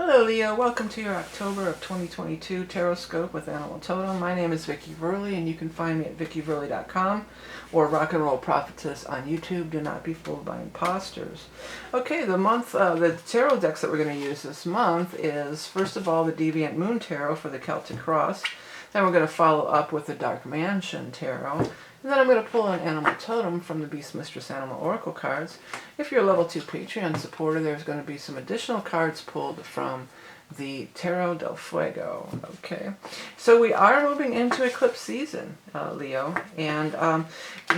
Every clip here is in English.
Hello Leo, welcome to your October of 2022 Taroscope with Animal Totem. My name is Vickieverlie and you can find me at vickieverlie.com or Rock and Roll Prophetess on YouTube. Do not be fooled by imposters. Okay, the tarot decks that we're going to use this month is, first of all, the Deviant Moon Tarot for the Celtic Cross. Then we're going to follow up with the Dark Mansion Tarot. And then I'm going to pull an Animal Totem from the Beast Mistress Animal Oracle cards. If you're a level 2 Patreon supporter, there's going to be some additional cards pulled from the Tarot del Fuego. Okay, so we are moving into eclipse season, Leo, and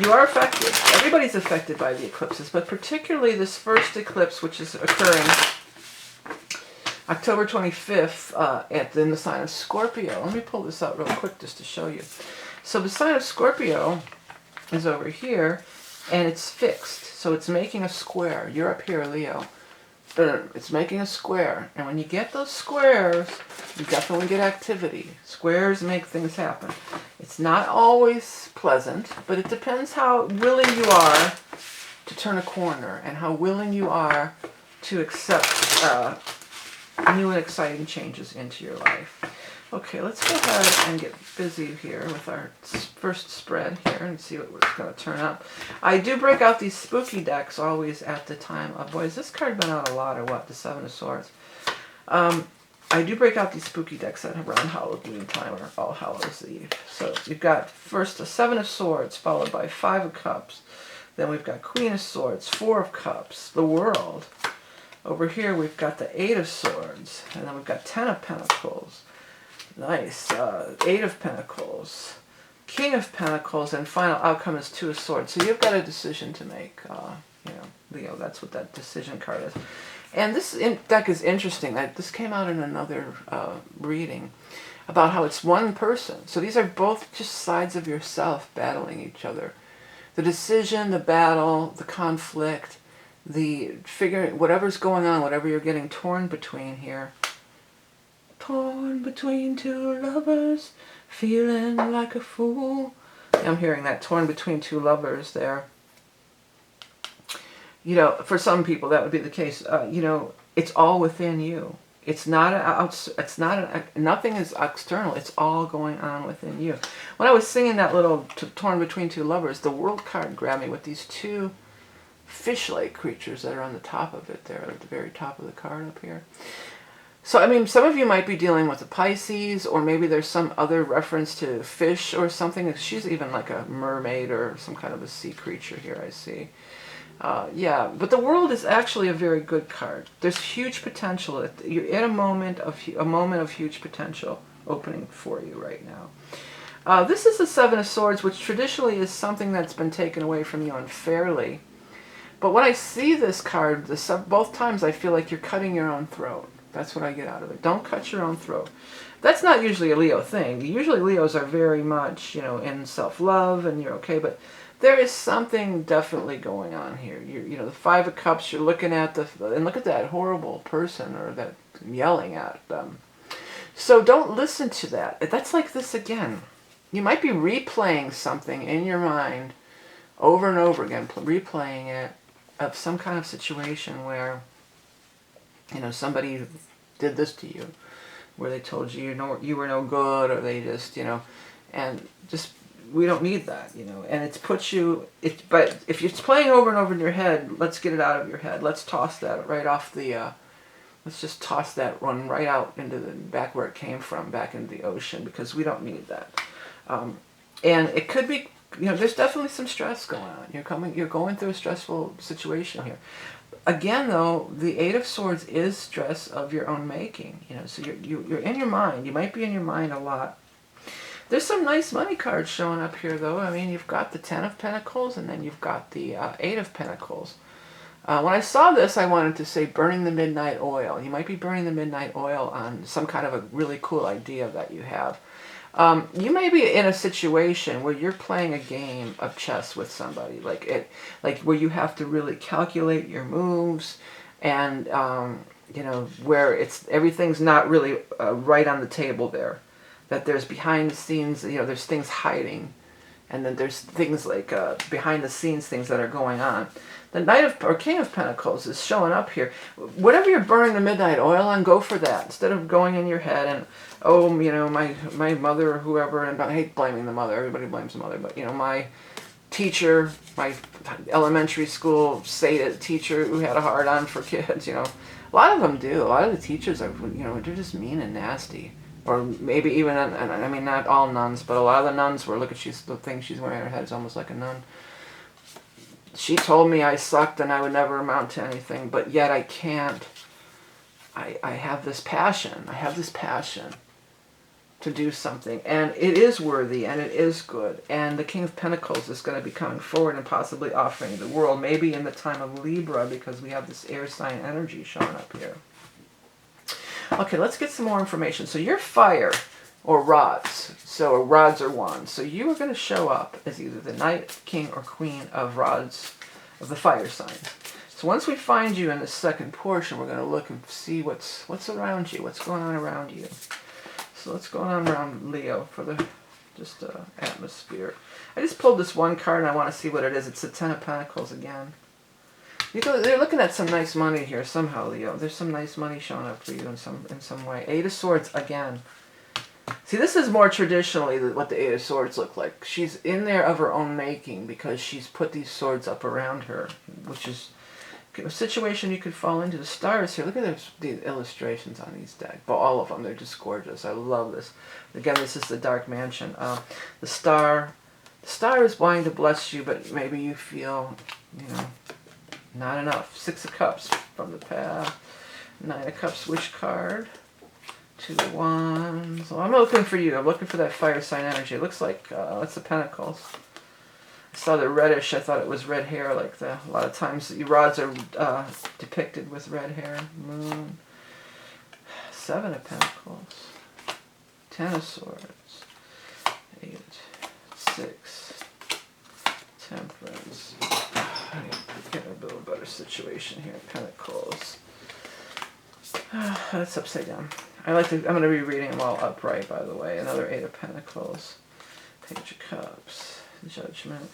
you are affected. Everybody's affected by the eclipses, but particularly this first eclipse, which is occurring October 25th in the sign of Scorpio. Let me pull this out real quick just to show you. So the sign of Scorpio is over here, and it's fixed. So it's making a square. You're up here, Leo. It's making a square. And when you get those squares, you definitely get activity. Squares make things happen. It's not always pleasant, but it depends how willing you are to turn a corner and how willing you are to accept new and exciting changes into your life. Okay, let's go ahead and get busy here with our first spread here and see what's going to turn up. I do break out these spooky decks always at the time of, boy, has this card been out a lot or what? The Seven of Swords. I do break out these spooky decks at around Halloween time or All Hallows Eve. So you've got first a Seven of Swords followed by Five of Cups. Then we've got Queen of Swords, Four of Cups, the World. Over here we've got the Eight of Swords, and then we've got Ten of Pentacles. Nice. Eight of Pentacles, King of Pentacles, and final outcome is Two of Swords. So you've got a decision to make, Leo. That's what that decision card is. And this deck is interesting. This came out in another reading about how it's one person. So these are both just sides of yourself battling each other. The decision, the battle, the conflict, the figuring, whatever's going on, whatever you're getting torn between here. Torn between two lovers, feeling like a fool. I'm hearing that, torn between two lovers there. You know, for some people that would be the case. It's all within you. It's not nothing is external. It's all going on within you. When I was singing that little torn between two lovers, the World card grabbed me with these two fish-like creatures that are on the top of it there, at the very top of the card up here. So, I mean, some of you might be dealing with a Pisces, or maybe there's some other reference to fish or something. She's even like a mermaid or some kind of a sea creature here, I see. Yeah, but the World is actually a very good card. There's huge potential. You're in a moment of huge potential opening for you right now. This is the Seven of Swords, which traditionally is something that's been taken away from you unfairly. But when I see this card, both times I feel like you're cutting your own throat. That's what I get out of it. Don't cut your own throat. That's not usually a Leo thing. Usually Leos are very much, in self-love and you're okay, but there is something definitely going on here. The Five of Cups, you're looking at and look at that horrible person or that yelling at them. So don't listen to that. That's like this again. You might be replaying something in your mind over and over again, replaying it of some kind of situation where somebody did this to you, where they told you you were no good, or they just and just we don't need that, and it's put you. But if it's playing over and over in your head, let's get it out of your head. Let's toss that right off the. Let's just toss that one right out into the back where it came from, back into the ocean, because we don't need that. And it could be, there's definitely some stress going on. You're going through a stressful situation here. Again, though, the Eight of Swords is stress of your own making. So you're in your mind. You might be in your mind a lot. There's some nice money cards showing up here, though. I mean, you've got the Ten of Pentacles, and then you've got the Eight of Pentacles. When I saw this, I wanted to say burning the midnight oil. You might be burning the midnight oil on some kind of a really cool idea that you have. You may be in a situation where you're playing a game of chess with somebody, like where you have to really calculate your moves, and where everything's not really right on the table there. That there's behind the scenes, there's things hiding, And then there's things like behind the scenes things that are going on. The Knight of, or King of Pentacles is showing up here. Whatever you're burning the midnight oil on, go for that. Instead of going in your head and, oh, you know, my mother or whoever, and I hate blaming the mother, everybody blames the mother, but, you know, my teacher, my elementary school teacher who had a hard-on for kids, you know. A lot of them do. A lot of the teachers are, you know, they're just mean and nasty. Or maybe even, and I mean, not all nuns, but a lot of the nuns were, look at the thing she's wearing on her head is almost like a nun. She told me I sucked and I would never amount to anything, but yet I can't. I have this passion. I have this passion to do something, and it is worthy, and it is good. And the King of Pentacles is going to be coming forward and possibly offering the world, maybe in the time of Libra, because we have this air sign energy showing up here. Okay, let's get some more information. So you're fire, or rods. So rods or wands. So you are going to show up as either the Knight, King, or Queen of rods, of the fire signs. So once we find you in the second portion, we're going to look and see what's around you, what's going on around you. So what's going on around Leo for the atmosphere. I just pulled this one card and I want to see what it is. It's the Ten of Pentacles again. They're looking at some nice money here somehow, Leo. There's some nice money showing up for you in some way. Eight of Swords again. See, this is more traditionally what the Eight of Swords look like. She's in there of her own making because she's put these swords up around her, which is a situation you could fall into. The stars here. Look at the illustrations on these decks. But all of them, they're just gorgeous. I love this. Again, this is the Dark Mansion. The star is wanting to bless you, but maybe you feel, you know, not enough. Six of Cups from the past. Nine of Cups wish card. Two of Wands. Well, I'm looking for you. I'm looking for that fire sign energy. It looks like that's the Pentacles. I saw the reddish. I thought it was red hair. Like a lot of times the rods are depicted with red hair. Moon. Seven of Pentacles. Ten of Swords. Eight. Six. Temperance. I need to get a little better situation here. Pentacles. That's upside down. I'm going to be reading them all upright, by the way. Another Eight of Pentacles. Page of Cups. Judgment.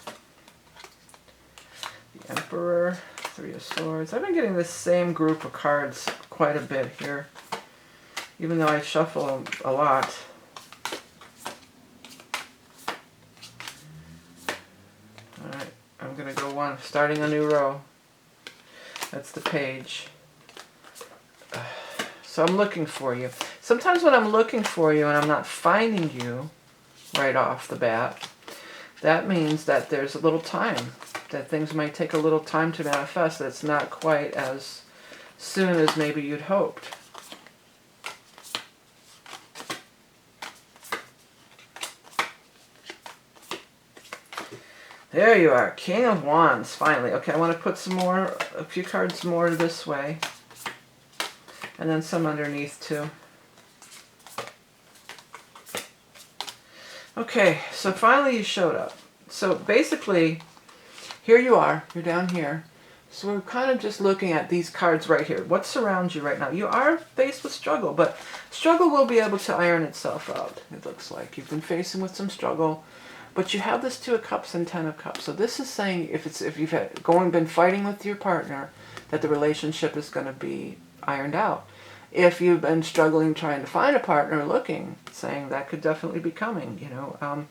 The Emperor. Three of Swords. I've been getting this same group of cards quite a bit here. Even though I shuffle them a lot. Alright. I'm going to go one. Starting a new row. That's the page. So I'm looking for you. Sometimes when I'm looking for you and I'm not finding you right off the bat, that means that there's a little time. That things might take a little time to manifest. That it's not quite as soon as maybe you'd hoped. There you are. King of Wands, finally. Okay, I want to put a few cards more this way. And then some underneath too. Okay, so finally you showed up. So basically, here you are. You're down here. So we're kind of just looking at these cards right here. What surrounds you right now? You are faced with struggle, but struggle will be able to iron itself out, it looks like. You've been facing with some struggle, but you have this Two of Cups and Ten of Cups. So this is saying if you've been fighting with your partner, that the relationship is going to be ironed out. If you've been struggling trying to find a partner, looking, saying that could definitely be coming, you know.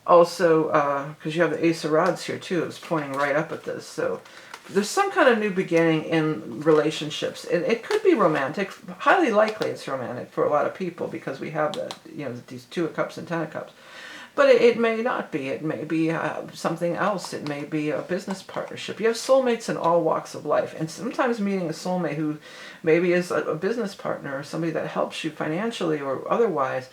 Also, because you have the Ace of Rods here too, it's pointing right up at this. So there's some kind of new beginning in relationships. It could be romantic. Highly likely it's romantic for a lot of people because we have that, you know, these Two of Cups and Ten of Cups. But it may not be. It may be something else. It may be a business partnership. You have soulmates in all walks of life. And sometimes meeting a soulmate who maybe is a business partner or somebody that helps you financially or otherwise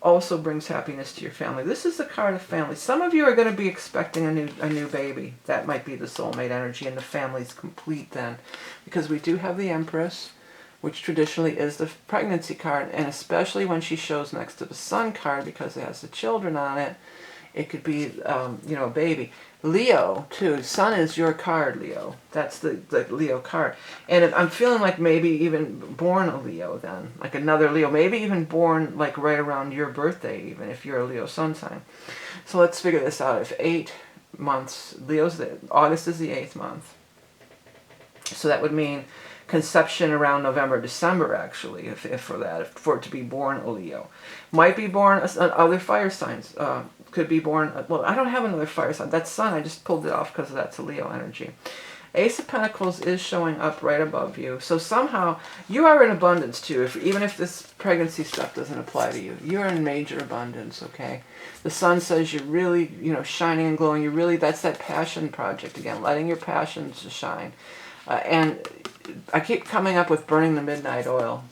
also brings happiness to your family. This is the card of family. Some of you are going to be expecting a new baby. That might be the soulmate energy, and the family's complete then. Because we do have the Empress, which traditionally is the pregnancy card, and especially when she shows next to the Sun card because it has the children on it, It could be, you know, a baby. Leo, too. Sun is your card, Leo. That's the Leo card. And I'm feeling like maybe even born a Leo then. Like another Leo. Maybe even born like right around your birthday, even if you're a Leo sun sign. So let's figure this out. If 8 months, August is the 8th month. So that would mean conception around November, December, actually, if for it to be born a Leo. Might be born other fire signs. Could be born, well, I don't have another fire sign. That's Sun. I just pulled it off because that's a Leo energy. Ace of Pentacles is showing up right above you. So somehow you are in abundance too. Even if this pregnancy stuff doesn't apply to you, you're in major abundance, okay? The Sun says you're really, you know, shining and glowing. You're really, that's that passion project again, letting your passions shine. And I keep coming up with burning the midnight oil,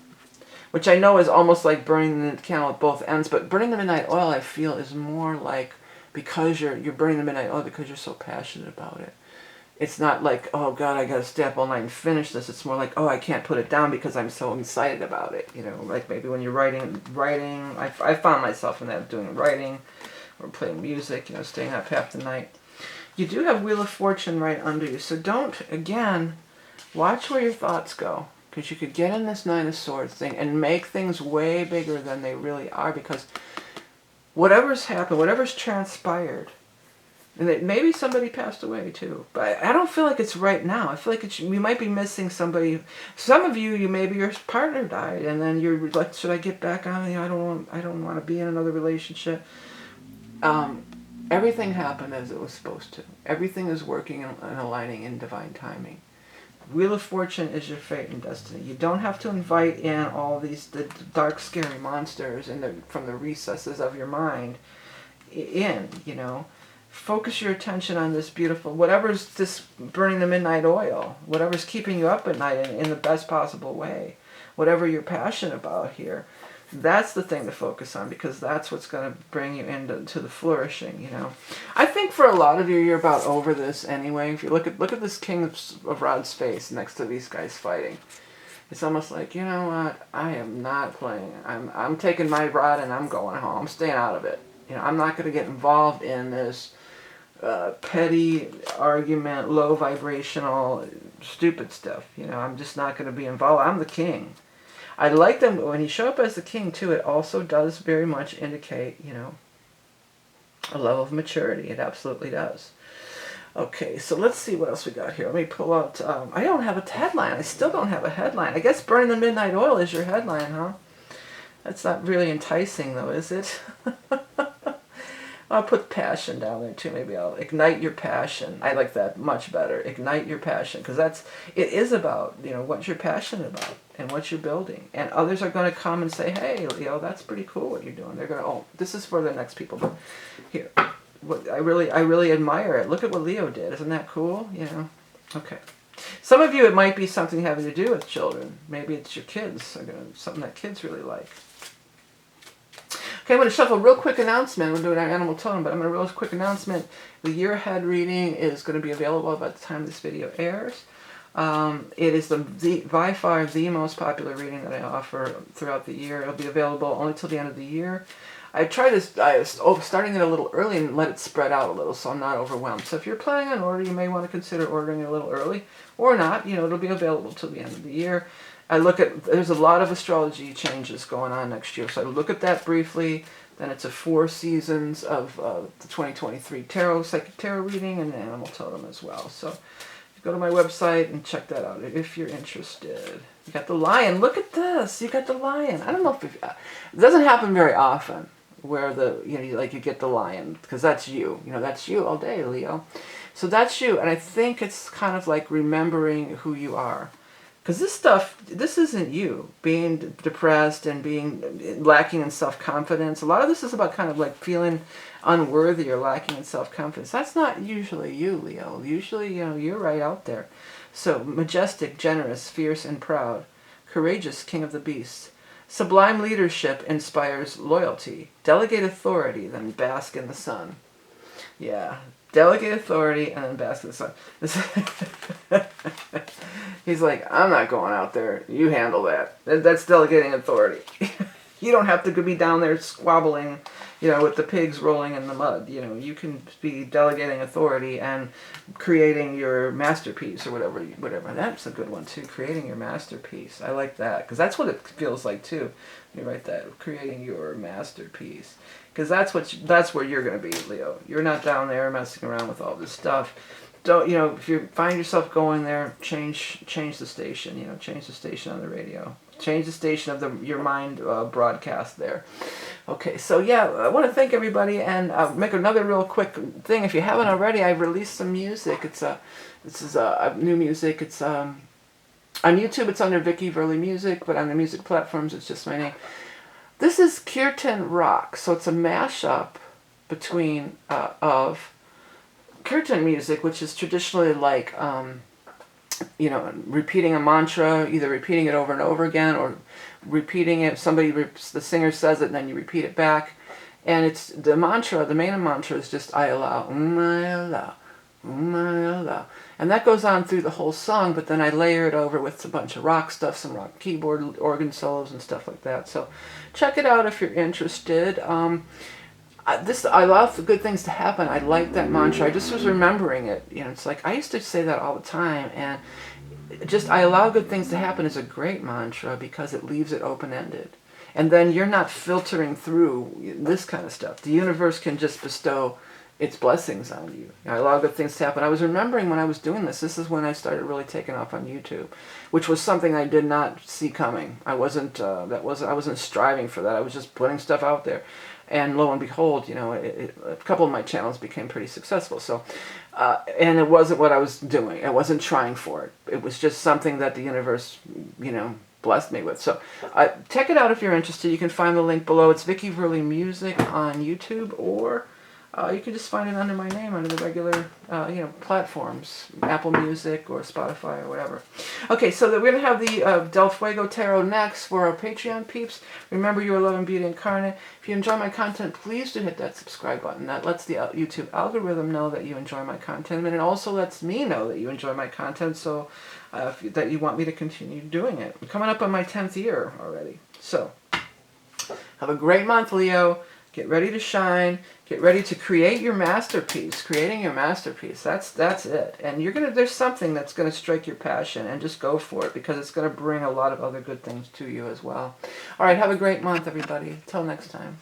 which I know is almost like burning the candle at both ends, but burning the midnight oil, I feel, is more like because you're burning the midnight oil because you're so passionate about it. It's not like, oh God, I gotta stay up all night and finish this. It's more like, oh, I can't put it down because I'm so excited about it. You know, like maybe when you're writing. I found myself in that, doing writing or playing music, you know, staying up half the night. You do have Wheel of Fortune right under you, so don't, again, watch where your thoughts go. Because you could get in this Nine of Swords thing and make things way bigger than they really are, because whatever's happened, whatever's transpired, and maybe somebody passed away too, but I don't feel like it's right now. I feel like we might be missing somebody. Some of you, maybe your partner died, and then you're like, should I get back on? You know, I don't want to be in another relationship. Everything happened as it was supposed to. Everything is working and aligning in divine timing. Wheel of Fortune is your fate and destiny. You don't have to invite in all the dark, scary monsters from the recesses of your mind in, you know. Focus your attention on this beautiful, whatever's this burning the midnight oil, whatever's keeping you up at night in the best possible way, whatever you're passionate about here. That's the thing to focus on, because that's what's going to bring you into the flourishing, you know. I think for a lot of you, you're about over this anyway. If you look at this King of Rods face next to these guys fighting, it's almost like, you know what, I am not playing. I'm taking my rod and I'm going home. I'm staying out of it. You know, I'm not going to get involved in this petty argument, low vibrational, stupid stuff. You know, I'm just not going to be involved. I'm the king. I like them when you show up as the king too. It also does very much indicate, you know, a level of maturity. It absolutely does. Okay, so let's see what else we got here. Let me pull out. I don't have a headline. I still don't have a headline. I guess burning the midnight oil is your headline, huh? That's not really enticing, though, is it? I'll put passion down there too. Maybe I'll ignite your passion. I like that much better. Ignite your passion, because it is about, you know, what you're passionate about and what you're building. And others are going to come and say, hey, Leo, that's pretty cool what you're doing. They're going to, oh, this is for the next people. But here, I really admire it. Look at what Leo did. Isn't that cool? You know. Okay. Some of you, it might be something having to do with children. Maybe it's your kids. Something that kids really like. Okay, I'm going to shuffle a real quick announcement. We'll do an animal totem, but I'm going to real quick announcement. The year ahead reading is going to be available by the time this video airs. It is by far the most popular reading that I offer throughout the year. It'll be available only till the end of the year. I was starting it a little early and let it spread out a little, so I'm not overwhelmed. So if you're planning on order, you may want to consider ordering it a little early, or not. You know, it'll be available till the end of the year. There's a lot of astrology changes going on next year, so I look at that briefly. Then it's 4 seasons of the 2023 psychic tarot reading and animal totem as well. So you go to my website and check that out if you're interested. You got the lion. Look at this. You got the lion. I don't know if it doesn't happen very often where you get the lion, because that's you. You know, that's you all day, Leo. So that's you, and I think it's kind of like remembering who you are. Because this isn't you being depressed and being lacking in self-confidence. A lot of this is about kind of like feeling unworthy or lacking in self-confidence. That's not usually you, Leo. Usually, you know, you're right out there. So, majestic, generous, fierce, and proud. Courageous, king of the beasts. Sublime leadership inspires loyalty. Delegate authority, then bask in the sun. Yeah. Delegate authority and then bask in the sun. He's like, I'm not going out there. You handle that. That's delegating authority. You don't have to be down there squabbling, you know, with the pigs rolling in the mud. You know, you can be delegating authority and creating your masterpiece or whatever. Whatever. That's a good one too. Creating your masterpiece. I like that because that's what it feels like too. You write that, creating your masterpiece, because that's where you're going to be, Leo. You're not down there messing around with all this stuff. Don't, you know, if you find yourself going there, change the station. You know, change the station on the radio. Change the station of your mind broadcast there. Okay, so yeah, I want to thank everybody and make another real quick thing. If you haven't already, I released some music. This is new music. It's on YouTube. It's under vickieverlie music, but on the music platforms, it's just my name. This is Kirtan Rock, so it's a mashup between of Kirtan music, which is traditionally like, you know, repeating a mantra, either repeating it over and over again or repeating it. The singer says it and then you repeat it back. And it's the mantra, the main mantra is just I allow, I allow, I allow. And that goes on through the whole song, but then I layer it over with a bunch of rock stuff, some rock keyboard, organ solos and stuff like that. So check it out if you're interested. I love for good things to happen. I like that mantra. I just was remembering it. You know, it's like I used to say that all the time, and just I allow good things to happen is a great mantra because it leaves it open-ended. And then you're not filtering through this kind of stuff. The universe can just bestow its blessings on you. I allow good things to happen. I was remembering when I was doing this is when I started really taking off on YouTube, which was something I did not see coming. I wasn't striving for that. I was just putting stuff out there. And lo and behold, you know, a couple of my channels became pretty successful. So, and it wasn't what I was doing. I wasn't trying for it. It was just something that the universe, you know, blessed me with. So, check it out if you're interested. You can find the link below. It's vickieverlie music on YouTube, or you can just find it under my name under the regular, you know, platforms, Apple Music or Spotify or whatever. Okay, so we're going to have the Del Fuego Tarot next for our Patreon peeps. Remember, you're love and beauty incarnate. If you enjoy my content, please do hit that subscribe button. That lets the YouTube algorithm know that you enjoy my content, and it also lets me know that you enjoy my content, so that you want me to continue doing it. I'm coming up on my 10th year already. So, have a great month, Leo. Get ready to shine. Get ready to create your masterpiece. Creating your masterpiece. That's it. And there's something that's gonna strike your passion, and just go for it because it's gonna bring a lot of other good things to you as well. All right, have a great month, everybody. Till next time.